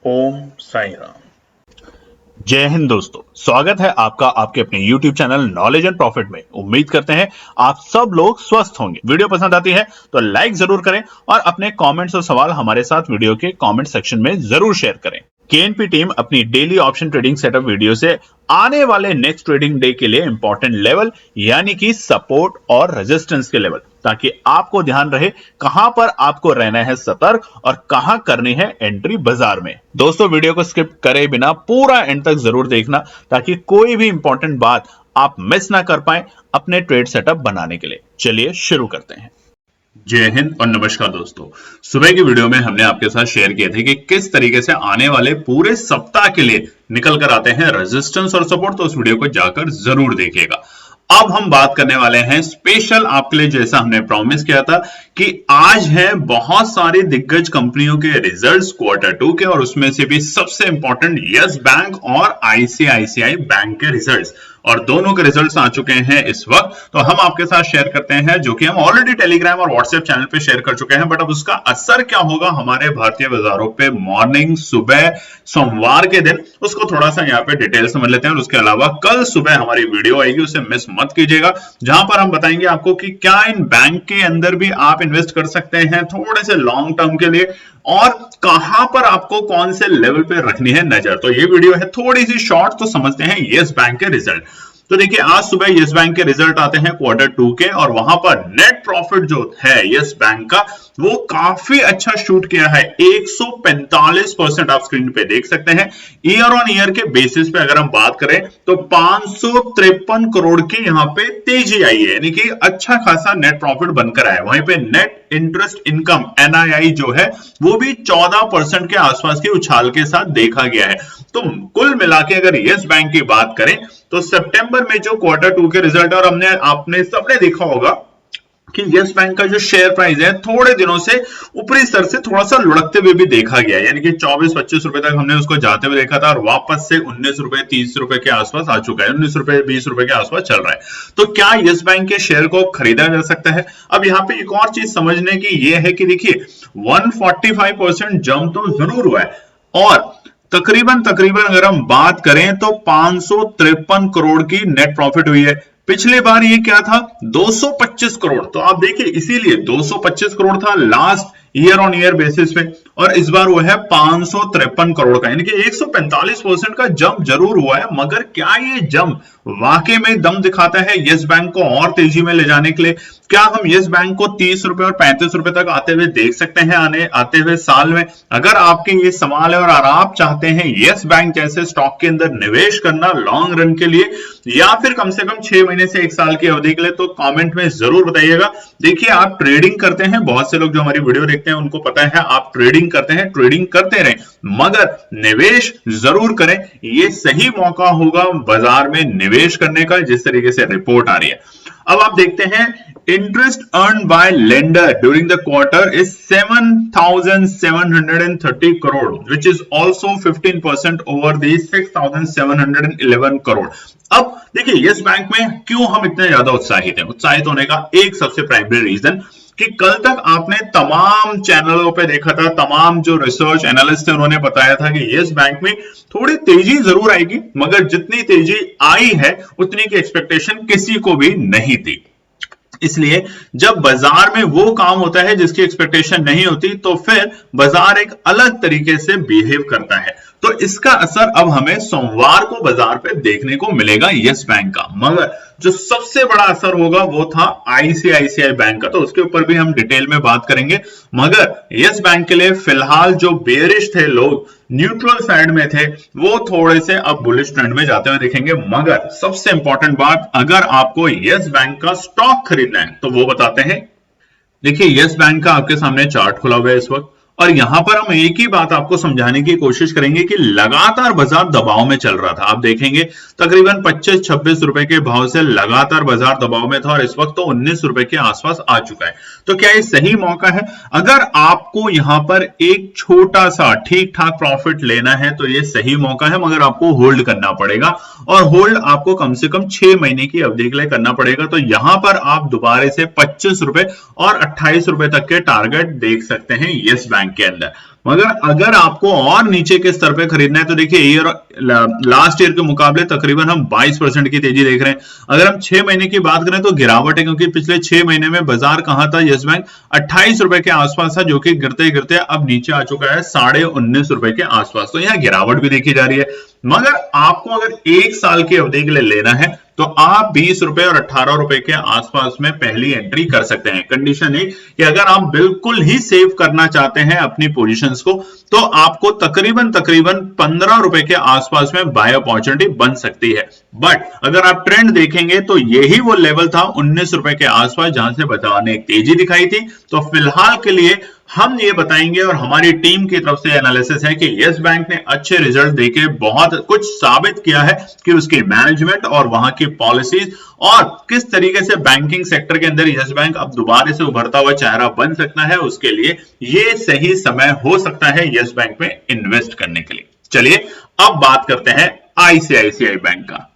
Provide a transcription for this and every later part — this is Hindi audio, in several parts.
ओम साई राम। जय हिंद दोस्तों, स्वागत है आपका आपके अपने YouTube channel knowledge and profit में। उम्मीद करते हैं आप सब लोग स्वस्थ होंगे। वीडियो पसंद आती है तो लाइक जरूर करें और अपने कमेंट्स और सवाल हमारे साथ वीडियो के कमेंट सेक्शन में जरूर शेयर करें। केएनपी टीम अपनी daily option trading setup video से आने वाले नेक्स्ट ट्रेडिंग डे के लिए इंपॉर्टेंट लेवल यानी कि सपोर्ट और रेजिस्टेंस के लेवल, ताकि आपको ध्यान रहे कहां पर आपको रहना है सतर्क और कहां करनी है एंट्री बाजार में। दोस्तों, वीडियो को स्किप करे बिना पूरा एंड तक जरूर देखना ताकि कोई भी इंपॉर्टेंट बात आप मिस ना कर पाए अपने ट्रेड सेटअप बनाने के लिए। चलिए शुरू करते हैं। जय हिंद और नमस्कार दोस्तों। सुबह की वीडियो में हमने आपके साथ शेयर किए थे कि किस तरीके से आने वाले पूरे सप्ताह के लिए निकल कर आते हैं रेजिस्टेंस और सपोर्ट, तो उस वीडियो को जाकर जरूर देखिएगा। अब हम बात करने वाले हैं स्पेशल आपके लिए, जैसा हमने प्रॉमिस किया था कि आज है बहुत सारी दिग्गज कंपनियों के रिजल्ट्स Q2 के, और उसमें से भी सबसे इंपॉर्टेंट यस बैंक और आईसीआईसीआई बैंक के रिजल्ट्स, और दोनों के रिजल्ट्स आ चुके हैं इस वक्त। तो हम आपके साथ शेयर करते हैं, जो कि हम ऑलरेडी टेलीग्राम और व्हाट्सएप चैनल पे शेयर कर चुके हैं, बट अब उसका असर क्या होगा हमारे भारतीय बाजारों पे मॉर्निंग सुबह सोमवार के दिन, उसको थोड़ा सा यहाँ पे डिटेल समझ लेते हैं। और उसके अलावा कल सुबह हमारी वीडियो आएगी, उसे मिस मत कीजिएगा, जहां पर हम बताएंगे आपको कि क्या इन बैंक के अंदर भी आप इन्वेस्ट कर सकते हैं थोड़े से लॉन्ग टर्म के लिए, और कहां पर आपको कौन से लेवल पे रखनी है नजर। तो ये वीडियो है थोड़ी सी शॉर्ट, तो समझते हैं यस बैंक के रिजल्ट। तो देखिए, आज सुबह यस बैंक के रिजल्ट आते हैं Q2 के, और वहां पर नेट प्रॉफिट जो है यस बैंक का वो काफी अच्छा शूट किया है। 145% आप स्क्रीन पे देख सकते हैं। ईयर ऑन ईयर के बेसिस पे अगर हम बात करें तो 553 करोड़ की यहाँ पे तेजी आई है, यानी कि अच्छा खासा नेट प्रॉफिट बनकर आया। वहीं पे नेट इंटरेस्ट इनकम NII जो है वो भी 14% के आसपास की उछाल के साथ देखा गया है। तो कुल मिला के अगर यस बैंक की बात करें तो सितंबर में जो Q2 के रिजल्ट, और आपने सबने देखा होगा कि यस बैंक का जो शेयर प्राइस है थोड़े दिनों से ऊपरी स्तर से थोड़ा सा लुढ़कते हुए भी देखा गया, यानी कि 24-25 रुपए तक हमने उसको जाते हुए देखा था, और वापस से 19 रुपए 30 रुपए के आसपास आ चुका है, 19 रुपए 20 रुपए के आसपास चल रहा है। तो क्या यस बैंक के शेयर को खरीदा जा सकता है? अब यहाँ पे एक और चीज समझने की ये है कि देखिए 145% जंप तो जरूर हुआ है, और तकरीबन अगर हम बात करें तो 553 करोड़ की नेट प्रॉफिट हुई है। पिछली बार ये क्या था? 225 करोड़। तो आप देखिए, इसीलिए 225 करोड़ था last year on year basis पे, और इस बार वो है 553 करोड़ का, यानी कि 145% का जंप जरूर हुआ है। मगर क्या ये जंप वाकई में दम दिखाता है यस बैंक को और तेजी में ले जाने के लिए? क्या हम यस बैंक को 30 रुपए और 35 रुपए तक आते हुए देख सकते हैं आते हुए साल में? अगर आपके ये सवाल है और आप चाहते हैं यस बैंक जैसे स्टॉक के अंदर निवेश करना लॉन्ग रन के लिए, या फिर कम से कम 6 महीने से 1 साल की अवधि के लिए, तो कमेंट में जरूर बताइएगा। देखिए, आप ट्रेडिंग करते हैं, बहुत से लोग जो हमारी वीडियो देखते हैं उनको पता है आप ट्रेडिंग करते हैं, ट्रेडिंग करते रहें, मगर निवेश जरूर करें। ये सही मौका होगा बाजार में निवेश करने का, जिस तरीके से रिपोर्ट आ रही है। अब आप देखते हैं, interest earn by lender during the quarter is 7,730 crore, which is also 15% over the 6,711 crore. अब देखिए, यस बैंक में क्यों हम इतने ज्यादा उत्साहित हैं? उत्साहित होने का एक सबसे प्राइमरी रीजन कि कल तक आपने तमाम चैनलों पे देखा था, तमाम जो रिसर्च एनालिस्ट थे उन्होंने बताया था कि यस बैंक में थोड़ी तेजी जरूर आएगी, मगर जितनी तेजी आई है उतनी की एक्सपेक्टेशन किसी को भी नहीं थी। इसलिए जब बाजार में वो काम होता है जिसकी एक्सपेक्टेशन नहीं होती, तो फिर बाजार एक अलग तरीके से बिहेव करता है। तो इसका असर अब हमें सोमवार को बाजार पे देखने को मिलेगा यस बैंक का। मगर जो सबसे बड़ा असर होगा वो था आईसीआईसीआई बैंक का, तो उसके ऊपर भी हम डिटेल में बात करेंगे। मगर यस बैंक के लिए फिलहाल जो बेरिश थे लोग, न्यूट्रल साइड में थे, वो थोड़े से अब बुलिश ट्रेंड में जाते हुए दिखेंगे। मगर सबसे इंपॉर्टेंट बात, अगर आपको यस बैंक का स्टॉक खरीदना है तो वो बताते हैं। देखिए, यस बैंक का आपके सामने चार्ट खुला हुआ है इस वक्त, और यहां पर हम एक ही बात आपको समझाने की कोशिश करेंगे कि लगातार बाजार दबाव में चल रहा था। आप देखेंगे तकरीबन 25-26 रुपए के भाव से लगातार बाजार दबाव में था, और इस वक्त तो 19 रुपए के आसपास आ चुका है। तो क्या ये सही मौका है? अगर आपको यहां पर एक छोटा सा ठीक ठाक प्रॉफिट लेना है तो ये सही मौका है, मगर आपको होल्ड करना पड़ेगा, और होल्ड आपको कम से कम 6 महीने की अवधि के लिए करना पड़ेगा। तो यहां पर आप दोबारा से 25 रुपए और 28 रुपए तक के टारगेट देख सकते हैं यस बैंक बैंक के अंदर। मगर अगर आपको और नीचे के स्तर पे खरीदना है तो देखिए लास्ट ईयर के मुकाबले तकरीबन हम 22% की तेजी देख रहे हैं। अगर हम 6 महीने की बात करें तो गिरावट है, क्योंकि पिछले 6 महीने में बाजार कहां था, यस बैंक 28 रुपए के आसपास था, जो कि गिरते गिरते अब नीचे आ चुका है 19.5 रुपए के आसपास। तो यहाँ गिरावट भी देखी जा रही है। मगर आपको अगर 1 साल की अवधि के लिए लेना है तो आप 20 रुपए और 18 रुपए के आसपास में पहली एंट्री कर सकते हैं। कंडीशन है कि अगर आप बिल्कुल ही सेव करना चाहते हैं अपनी पोजीशंस को तो आपको तकरीबन 15 रुपए के आसपास में बाय अपॉर्चुनिटी बन सकती है। बट अगर आप ट्रेंड देखेंगे तो यही वो लेवल था 19 रुपए के आसपास जहां से बाजार ने एक तेजी दिखाई थी। तो फिलहाल के लिए हम ये बताएंगे और हमारी टीम की तरफ से एनालिसिस है कि यस बैंक ने अच्छे रिजल्ट देके बहुत कुछ साबित किया है कि उसकी मैनेजमेंट और वहां की पॉलिसीज और किस तरीके से बैंकिंग सेक्टर के अंदर यस बैंक अब दोबारा से उभरता हुआ चेहरा बन सकता है, उसके लिए ये सही समय हो सकता है यस बैंक में इन्वेस्ट करने के लिए। चलिए अब बात करते हैं आईसीआईसीआई बैंक का।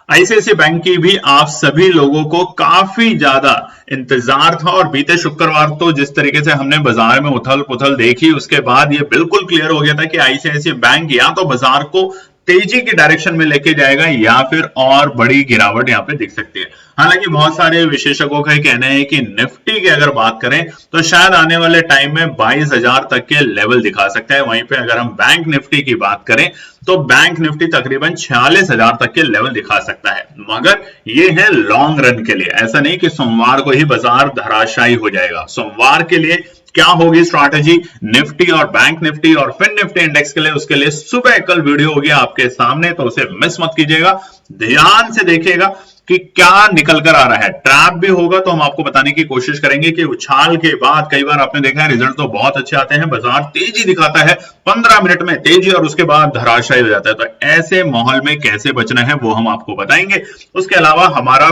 आईसीआईसीआई बैंक की भी आप सभी लोगों को काफी ज्यादा इंतजार था और बीते शुक्रवार तो जिस तरीके से हमने बाजार में उथल पुथल देखी उसके बाद ये बिल्कुल क्लियर हो गया था कि आईसीआईसीआई बैंक या तो बाजार को तेजी की डायरेक्शन में लेके जाएगा या फिर और बड़ी गिरावट यहां पे दिख सकती है। हालांकि बहुत सारे विशेषज्ञों का कहना है कि निफ्टी की अगर बात करें तो शायद आने वाले टाइम में 22,000 तक के लेवल दिखा सकता है। वहीं पे अगर हम बैंक निफ्टी की बात करें तो बैंक निफ्टी तकरीबन 46,000 तक के लेवल दिखा सकता है। मगर ये है लॉन्ग रन के लिए, ऐसा नहीं कि सोमवार को ही बाजार धराशायी हो जाएगा। सोमवार के लिए क्या होगी स्ट्रैटेजी निफ्टी और बैंक निफ्टी और फिन निफ्टी इंडेक्स के लिए, उसके लिए सुबह कल वीडियो होगी आपके सामने, तो उसे मिस मत कीजिएगा। ध्यान से देखिएगा कि क्या निकल कर आ रहा है। ट्रैप भी होगा तो हम आपको बताने की कोशिश करेंगे कि उछाल के बाद कई बार आपने देखा है रिजल्ट तो बहुत अच्छे आते हैं, बाजार तेजी दिखाता है 15 मिनट में तेजी और उसके बाद धराशायी हो जाता है। तो ऐसे माहौल में कैसे बचना है वो हम आपको बताएंगे। उसके अलावा हमारा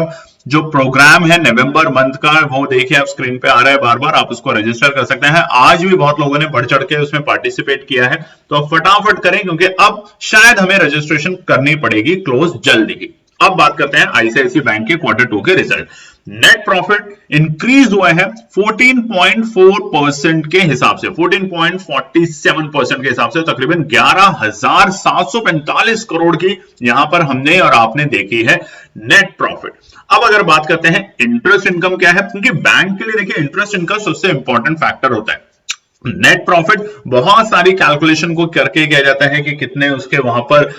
जो प्रोग्राम है नवंबर मंथ का वो देखिए आप स्क्रीन पे आ रहा है बार बार, आप उसको रजिस्टर कर सकते हैं। आज भी बहुत लोगों ने बढ़ चढ़ के उसमें पार्टिसिपेट किया है, तो फटाफट करें क्योंकि अब शायद हमें रजिस्ट्रेशन करनी पड़ेगी क्लोज जल्दी ही। अब बात करते हैं आईसीआईसीआई बैंक के Q2 के रिजल्ट। नेट प्रॉफिट इंक्रीज हुआ है 14.4% के हिसाब से, 14.47% के हिसाब से, तकरीबन 11,745 करोड़ की यहां पर हमने और आपने देखी है नेट प्रॉफिट। अब अगर बात करते हैं इंटरेस्ट इनकम क्या है, क्योंकि बैंक के लिए देखिए इंटरेस्ट इनकम सबसे इंपॉर्टेंट फैक्टर होता है। नेट प्रॉफिट बहुत सारी कैलकुलेशन को करके किया जाता है कि कितने उसके वहां पर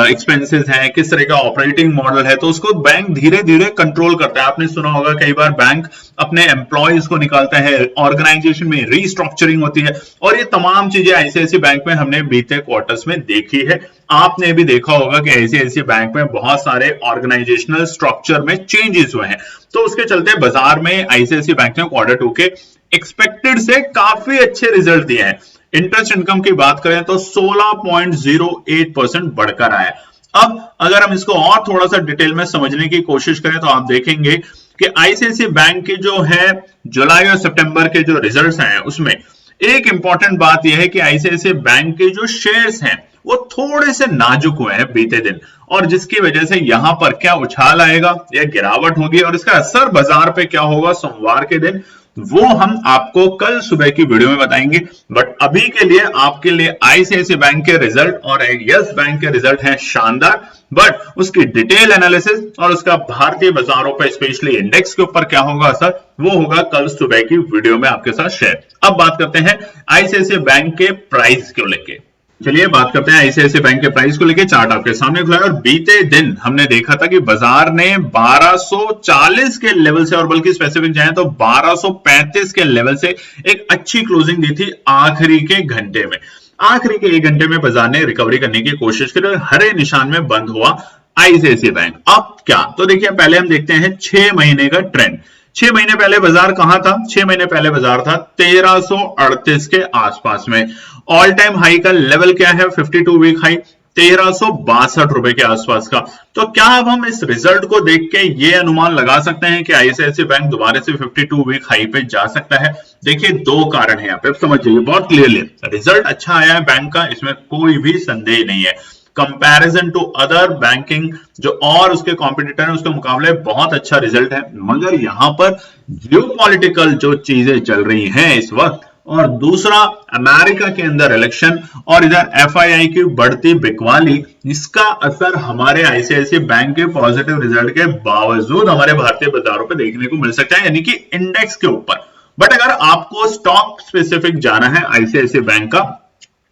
एक्सपेंसेस हैं, किस तरह का ऑपरेटिंग मॉडल है, तो उसको बैंक धीरे धीरे कंट्रोल करता है। आपने सुना होगा कई बार बैंक अपने एम्प्लॉयज को निकालता है, ऑर्गेनाइजेशन में रीस्ट्रक्चरिंग होती है और ये तमाम चीजें आईसीआईसीआई बैंक में हमने बीते क्वार्टर्स में देखी है। आपने भी देखा होगा कि आईसीआईसीआई बैंक में बहुत सारे ऑर्गेनाइजेशनल स्ट्रक्चर में चेंजेस हुए हैं, तो उसके चलते बाजार में आईसीआईसीआई बैंक ने Q2 के एक्सपेक्टेड से काफी अच्छे रिजल्ट दिए हैं। इंटरेस्ट इनकम की बात करें तो 16.08% बढ़कर आया। अब अगर हम इसको और थोड़ा सा डिटेल में समझने की कोशिश करें तो आप देखेंगे कि आईसीआईसीआई बैंक के जो है जुलाई और सितंबर के जो रिजल्ट्स हैं उसमें एक इंपॉर्टेंट बात यह है कि आईसीआईसीआई बैंक के जो शेयर्स हैं वो थोड़े से नाजुक हुए हैं बीते दिन, और जिसकी वजह से यहां पर क्या उछाल आएगा या गिरावट होगी और इसका असर बाजार पे क्या होगा सोमवार के दिन, वो हम आपको कल सुबह की वीडियो में बताएंगे। बट अभी के लिए आपके लिए आईसीआईसीआई बैंक के रिजल्ट और यस बैंक के रिजल्ट हैं शानदार, बट उसकी डिटेल एनालिसिस और उसका भारतीय बाजारों पर स्पेशली इंडेक्स के ऊपर क्या होगा असर, वो होगा कल सुबह की वीडियो में आपके साथ शेयर। अब बात करते हैं आईसीआईसीआई बैंक के प्राइस को लेके। चलिए बात करते हैं आईसीआईसीआई बैंक के प्राइस को लेके। चार्ट आपके सामने खुला है और बीते दिन हमने देखा था कि बाजार ने 1240 के लेवल से, और बल्कि स्पेसिफिक जाए तो 1235 के लेवल से एक अच्छी क्लोजिंग दी थी आखिरी के घंटे में। आखिरी के 1 घंटे में बाजार ने रिकवरी करने की कोशिश की और हरे निशान में बंद हुआ आईसीआईसीआई बैंक। अब क्या, तो देखिए पहले हम देखते हैं 6 महीने का ट्रेंड। 6 महीने पहले बाजार कहां था? 6 महीने पहले बाजार था 1338 के आसपास में। ऑल टाइम हाई का लेवल क्या है? 52 वीक हाई 1362 रुपए के आसपास का। तो क्या अब हम इस रिजल्ट को देख के ये अनुमान लगा सकते हैं कि आईसीआईसीआई बैंक दोबारा से 52 वीक हाई पे जा सकता है? देखिए 2 कारण है यहाँ पे, समझ जाइए बहुत क्लियरली। रिजल्ट अच्छा आया है बैंक का, इसमें कोई भी संदेह नहीं है। कंपैरिजन टू अदर बैंकिंग जो और उसके कॉम्पिटिटर हैं उसके मुकाबले बहुत अच्छा रिजल्ट है, मगर यहां पर जियोपॉलिटिकल जो चीजें चल रही हैं इस वक्त और दूसरा अमेरिका के अंदर इलेक्शन और इधर एफआईआई की बढ़ती बिकवाली, इसका असर हमारे आईसीआईसीआई बैंक के पॉजिटिव रिजल्ट के बावजूद हमारे भारतीय बाजारों पर देखने को मिल सकता है, यानी कि इंडेक्स के ऊपर। बट अगर आपको स्टॉक स्पेसिफिक जाना है आईसीआईसीआई बैंक का,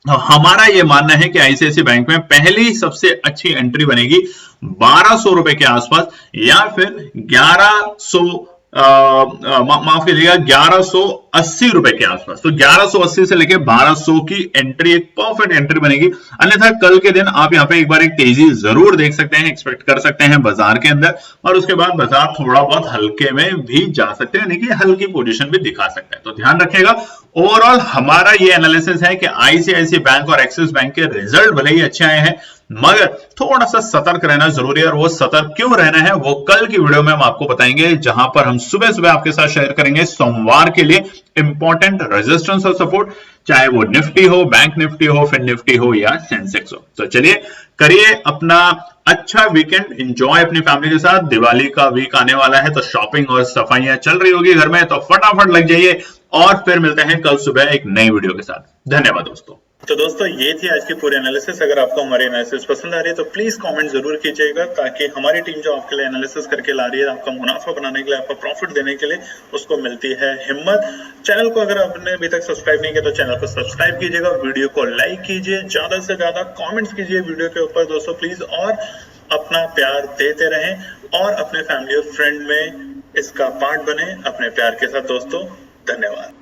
हमारा यह मानना है कि आईसीआईसीआई बैंक में पहली सबसे अच्छी एंट्री बनेगी 1200 रुपए के आसपास, या फिर 1100 माफ कीजिएगा 1180 रुपए के आसपास। तो 1180 से लेके 1200 की एंट्री एक परफेक्ट एंट्री बनेगी। अन्यथा कल के दिन आप यहां पे एक बार एक तेजी जरूर देख सकते हैं, एक्सपेक्ट कर सकते हैं बाजार के अंदर, और उसके बाद बाजार थोड़ा बहुत हल्के में भी जा सकते हैं, यानी कि हल्की पोजीशन भी दिखा सकते हैं। तो ध्यान रखिएगा, ओवरऑल हमारा ये एनालिसिस है कि आईसीआईसीआई बैंक और एक्सिस बैंक के रिजल्ट भले ही अच्छे आए हैं, मगर थोड़ा सा सतर्क रहना जरूरी है। और वो सतर्क क्यों रहना है वो कल की वीडियो में हम आपको बताएंगे, जहां पर हम सुबह सुबह आपके साथ शेयर करेंगे सोमवार के लिए इंपॉर्टेंट रेजिस्टेंस और सपोर्ट, चाहे वो निफ्टी हो, बैंक निफ्टी हो, फिन निफ्टी हो या सेंसेक्स हो। तो चलिए करिए अपना अच्छा वीकेंड एंजॉय अपनी फैमिली के साथ। दिवाली का वीक आने वाला है, तो शॉपिंग और सफाइयां चल रही होगी घर में, तो फटाफट लग जाइए। और फिर मिलते हैं कल सुबह एक नई वीडियो के साथ। धन्यवाद दोस्तों। तो दोस्तों ये थी आज की पूरी एनालिसिस। अगर आपको हमारी एनालिसिस पसंद आ रही है तो प्लीज कमेंट जरूर कीजिएगा, ताकि हमारी टीम जो आपके लिए एनालिसिस करके ला रही है, आपका मुनाफा बनाने के लिए, आपका प्रॉफिट देने के लिए, उसको मिलती है हिम्मत। चैनल को अगर आपने अभी तक सब्सक्राइब नहीं किया तो चैनल को सब्सक्राइब कीजिएगा, वीडियो को लाइक कीजिए, ज्यादा से ज्यादा कॉमेंट्स कीजिए वीडियो के ऊपर दोस्तों प्लीज, और अपना प्यार देते रहें और अपने फैमिली और फ्रेंड में इसका पार्ट बने अपने प्यार के साथ दोस्तों। धन्यवाद।